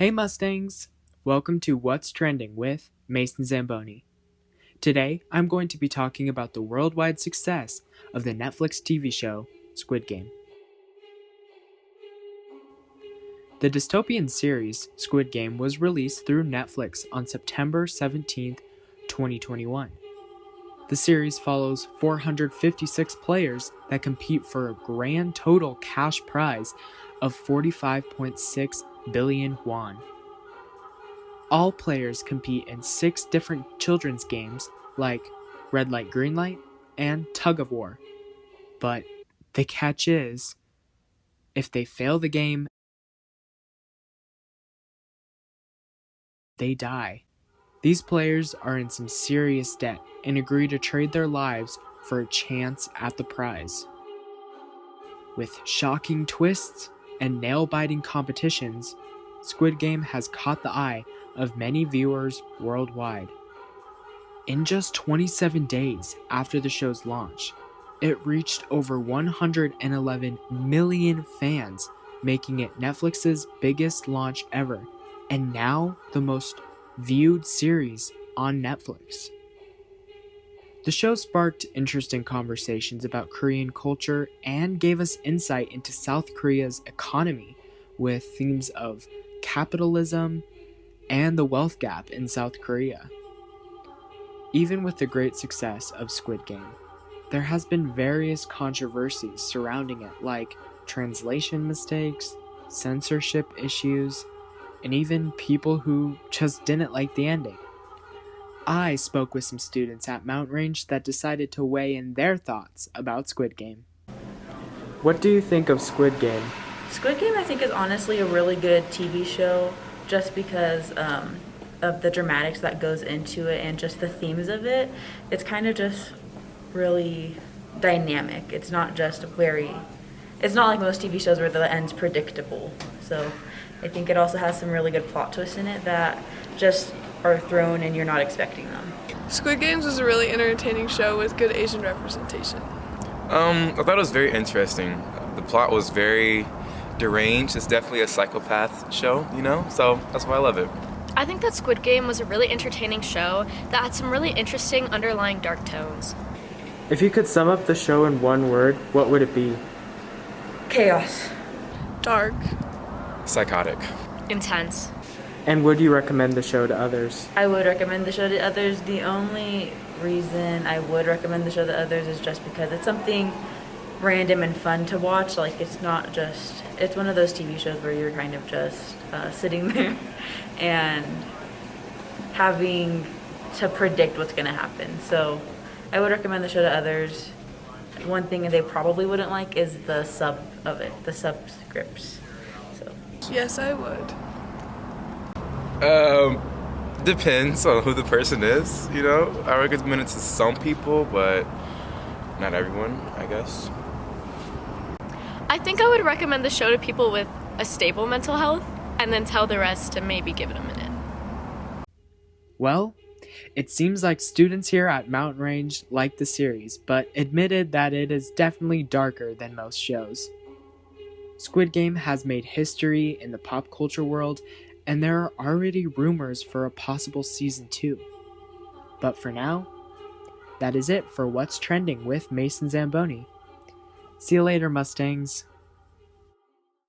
Hey Mustangs! Welcome to What's Trending with Mason Zamboni. Today, I'm going to be talking about the worldwide success of the Netflix TV show Squid Game. The dystopian series Squid Game was released through Netflix on September 17, 2021. The series follows 456 players that compete for a grand total cash prize of 45.6 billion won. All players compete in 6 different children's games like Red Light, Green Light, and Tug of War. But the catch is, if they fail the game, they die. These players are in some serious debt and agree to trade their lives for a chance at the prize. With shocking twists and nail-biting competitions, Squid Game has caught the eye of many viewers worldwide. In just 27 days after the show's launch, it reached over 111 million fans, making it Netflix's biggest launch ever, and now the most viewed series on Netflix. The show sparked interesting conversations about Korean culture and gave us insight into South Korea's economy with themes of capitalism and the wealth gap in South Korea. Even with the great success of Squid Game, there has been various controversies surrounding it, like translation mistakes, censorship issues, and even people who just didn't like the ending. I spoke with some students at Mountain Range that decided to weigh in their thoughts about Squid Game. What do you think of Squid Game? Squid Game, I think, is honestly a really good TV show just because of the dramatics that goes into it and just the themes of it. It's kind of just really dynamic. It's not like most TV shows where the end's predictable. So I think it also has some really good plot twists in it that just are thrown and you're not expecting them. Squid Games was a really entertaining show with good Asian representation. I thought it was very interesting. The plot was very deranged. It's definitely a psychopath show, so that's why I love it. I think that Squid Game was a really entertaining show that had some really interesting underlying dark tones. If you could sum up the show in one word, what would it be? Chaos. Dark. Psychotic. Intense. And would you recommend the show to others? I would recommend the show to others. The only reason I would recommend the show to others is just because it's something random and fun to watch. Like, it's one of those TV shows where you're kind of just sitting there and having to predict what's going to happen. So I would recommend the show to others. One thing they probably wouldn't like is the subscripts. So Yes, I would. Depends on who the person is, I recommend it to some people, but not everyone, I guess. I think I would recommend the show to people with a stable mental health and then tell the rest to maybe give it a minute. Well, it seems like students here at Mountain Range liked the series, but admitted that it is definitely darker than most shows. Squid Game has made history in the pop culture world, and there are already rumors for a possible season 2. But for now, that is it for What's Trending with Mason Zamboni. See you later, Mustangs.